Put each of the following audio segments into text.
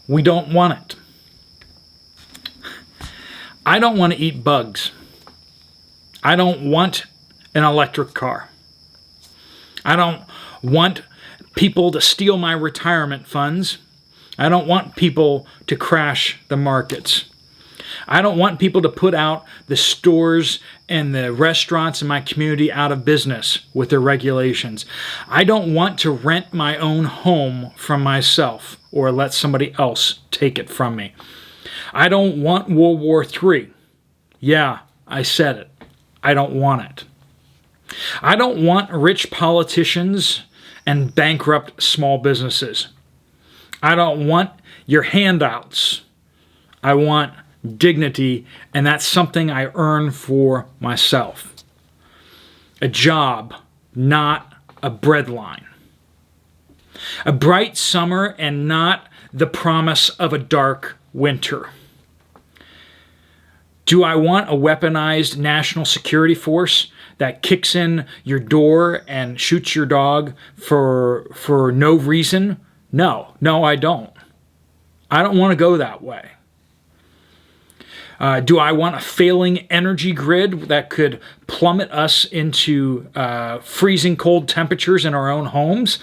We don't want it. I don't want to eat bugs. I don't want an electric car. I don't want people to steal my retirement funds. I don't want people to crash the markets. I don't want people to put out the stores and the restaurants in my community out of business with their regulations. I don't want to rent my own home from myself or let somebody else take it from me. I don't want World War III. Yeah, I said it. I don't want it. I don't want rich politicians and bankrupt small businesses. I don't want your handouts. I want dignity, and that's something I earn for myself. A job, not a breadline. A bright summer and not the promise of a dark winter. Do I want a weaponized national security force that kicks in your door and shoots your dog for no reason? No, I don't. I don't want to go that way. Do I want a failing energy grid that could plummet us into freezing cold temperatures in our own homes?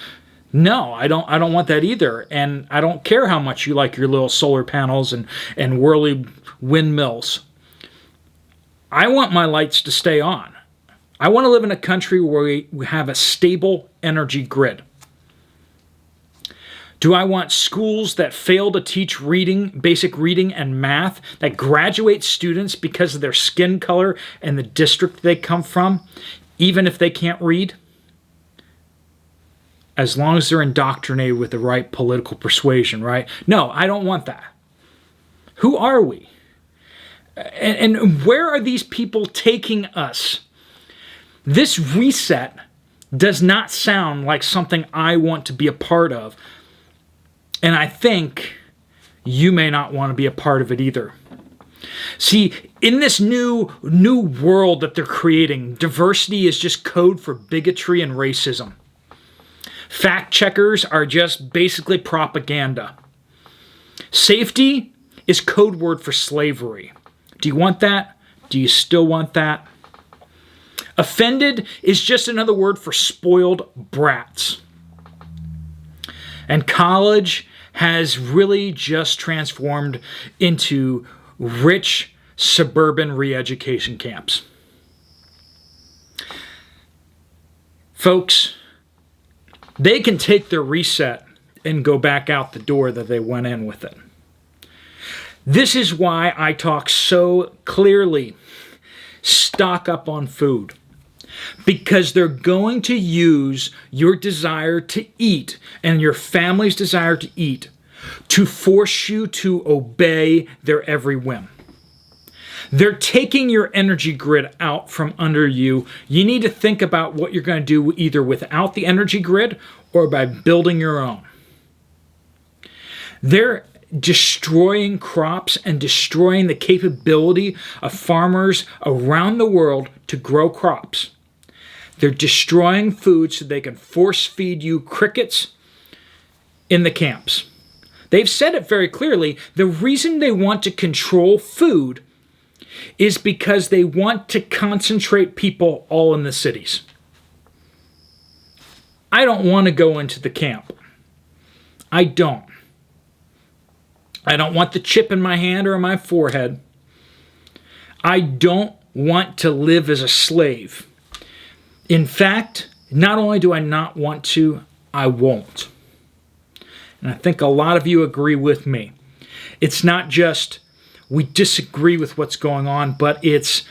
No, I don't want that either. And I don't care how much you like your little solar panels and whirly windmills. I want my lights to stay on. I want to live in a country where we have a stable energy grid. Do I want schools that fail to teach reading, basic reading and math, that graduate students because of their skin color and the district they come from, even if they can't read? As long as they're indoctrinated with the right political persuasion, right? No, I don't want that. Who are we? And where are these people taking us? This reset does not sound like something I want to be a part of. And I think you may not want to be a part of it either. See, in this new world that they're creating, diversity is just code for bigotry and racism. Fact checkers are just basically propaganda. Safety is code word for slavery. Do you want that? Do you still want that? Offended is just another word for spoiled brats. And college has really just transformed into rich suburban re-education camps. Folks, they can take their reset and go back out the door that they went in with it. This is why I talk so clearly. Stock up on food. Because they're going to use your desire to eat and your family's desire to eat to force you to obey their every whim. They're taking your energy grid out from under you. You need to think about what you're going to do either without the energy grid or by building your own. They're destroying crops and destroying the capability of farmers around the world to grow crops. They're destroying food so they can force feed you crickets in the camps. They've said it very clearly. The reason they want to control food is because they want to concentrate people all in the cities. I don't want to go into the camp. I don't. I don't want the chip in my hand or in my forehead. I don't want to live as a slave. In fact, not only do I not want to, I won't. And I think a lot of you agree with me. It's not just we disagree with what's going on, but it's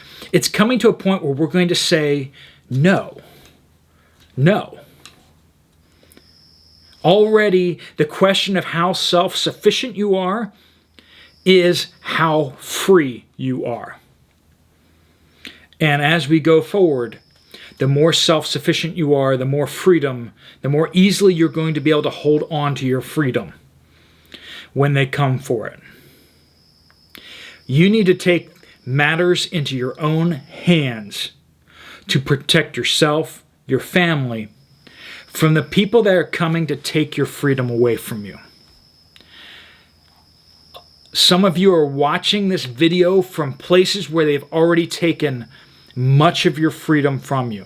coming to a point where we're going to say no. No. Already, the question of how self-sufficient you are is how free you are. And as we go forward, the more self-sufficient you are, the more freedom, the more easily you're going to be able to hold on to your freedom when they come for it. You need to take matters into your own hands to protect yourself, your family, from the people that are coming to take your freedom away from you. Some of you are watching this video from places where they've already taken much of your freedom from you.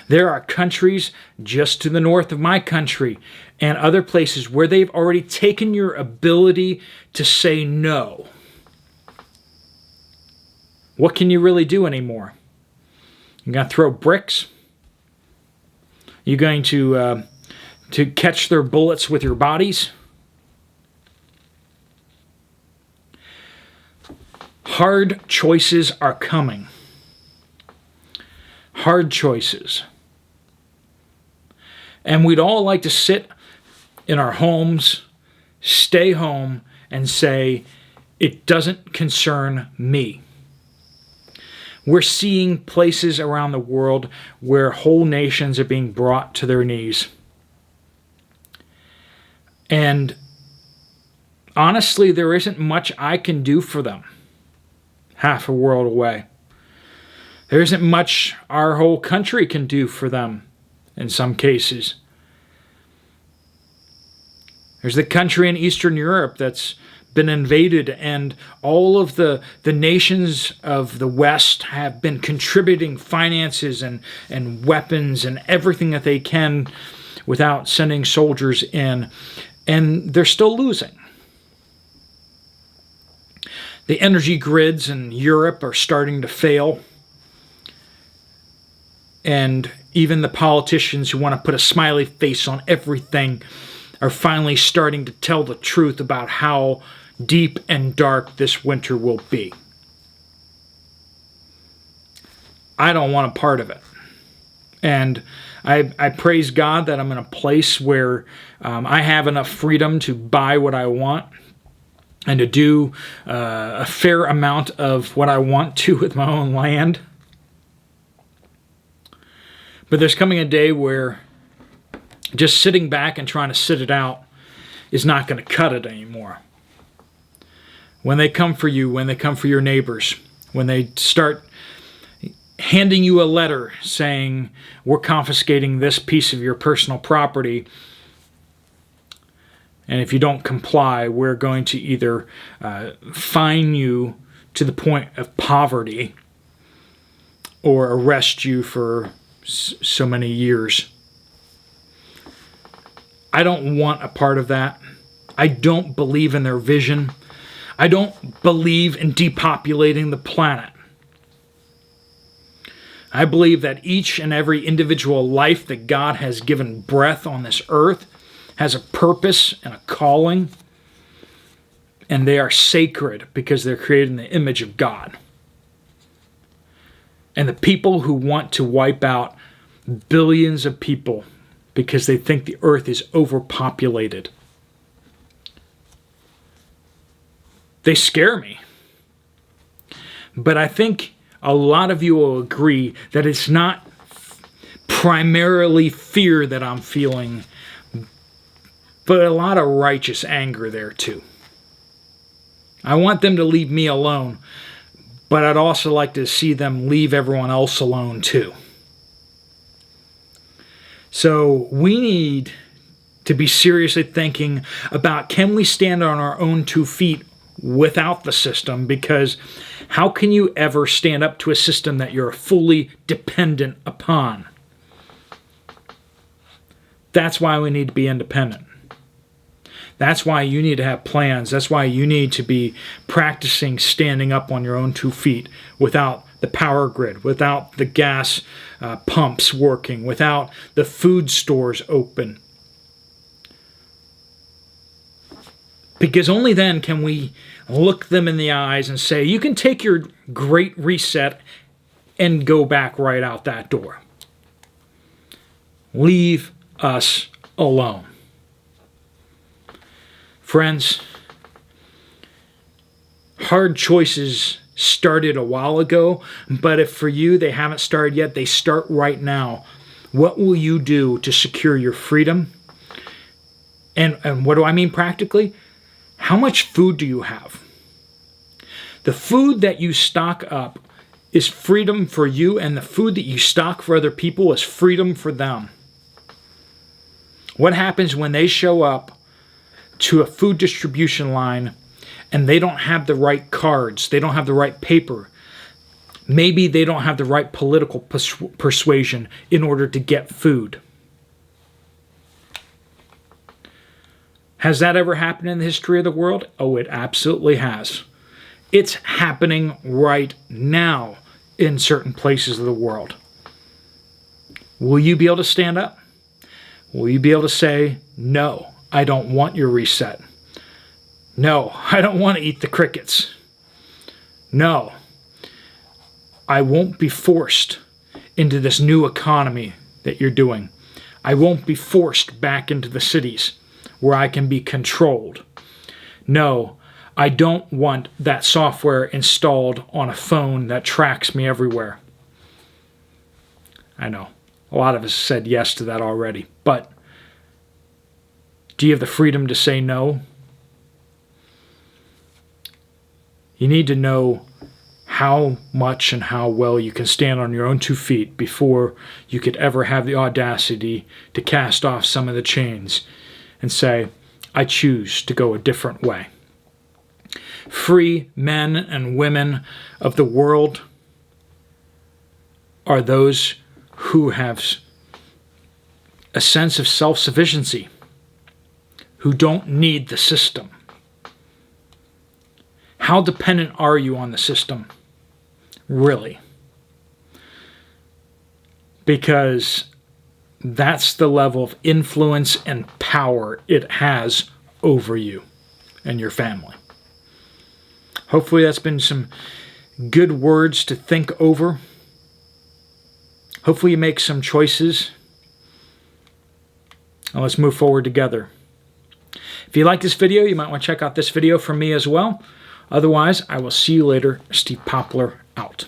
There are countries just to the north of my country and other places where they've already taken your ability to say no. What can you really do anymore? You're going to throw bricks? You're going to catch their bullets with your bodies? Hard choices are coming. Hard choices. And we'd all like to sit in our homes, stay home, and say, it doesn't concern me. We're seeing places around the world where whole nations are being brought to their knees. And honestly, there isn't much I can do for them. Half a world away. There isn't much our whole country can do for them in some cases. There's the country in Eastern Europe that's been invaded, and all of the nations of the West have been contributing finances and weapons and everything that they can without sending soldiers in, and they're still losing. The energy grids in Europe are starting to fail. And even the politicians who want to put a smiley face on everything are finally starting to tell the truth about how deep and dark this winter will be. I don't want a part of it. And I praise God that I'm in a place where I have enough freedom to buy what I want and to do a fair amount of what I want to with my own land. But there's coming a day where just sitting back and trying to sit it out is not going to cut it anymore. When they come for you, when they come for your neighbors, when they start handing you a letter saying, we're confiscating this piece of your personal property, and if you don't comply, we're going to either fine you to the point of poverty or arrest you for so many years. I don't want a part of that. I don't believe in their vision. I don't believe in depopulating the planet. I believe that each and every individual life that God has given breath on this earth has a purpose and a calling, and they are sacred because they're created in the image of God. And the people who want to wipe out billions of people because they think the earth is overpopulated, they scare me. But I think a lot of you will agree that it's not primarily fear that I'm feeling, but a lot of righteous anger there too. I want them to leave me alone, but I'd also like to see them leave everyone else alone too. So we need to be seriously thinking about, can we stand on our own 2 feet without the system? Because how can you ever stand up to a system that you're fully dependent upon? That's why we need to be independent. That's why you need to have plans. That's why you need to be practicing standing up on your own 2 feet without the power grid, without the gas pumps working, without the food stores open. Because only then can we look them in the eyes and say, you can take your great reset and go back right out that door. Leave us alone. Friends, hard choices started a while ago, but if for you they haven't started yet, they start right now. What will you do to secure your freedom? And what do I mean practically? How much food do you have? The food that you stock up is freedom for you, and the food that you stock for other people is freedom for them. What happens when they show up to a food distribution line and they don't have the right cards, they don't have the right paper. Maybe they don't have the right political persuasion in order to get food. Has that ever happened in the history of the world? Oh, it absolutely has. It's happening right now in certain places of the world. Will you be able to stand up? Will you be able to say, no, I don't want your reset? No, I don't want to eat the crickets. No, I won't be forced into this new economy that you're doing. I won't be forced back into the cities where I can be controlled. No, I don't want that software installed on a phone that tracks me everywhere. I know, a lot of us said yes to that already, but do you have the freedom to say no? You need to know how much and how well you can stand on your own 2 feet before you could ever have the audacity to cast off some of the chains and say, I choose to go a different way. Free men and women of the world are those who have a sense of self-sufficiency, who don't need the system. How dependent are you on the system? Really? Because that's the level of influence and power it has over you and your family. Hopefully that's been some good words to think over. Hopefully you make some choices. And let's move forward together. If you like this video, you might want to check out this video from me as well. Otherwise, I will see you later. Steve Poplar out.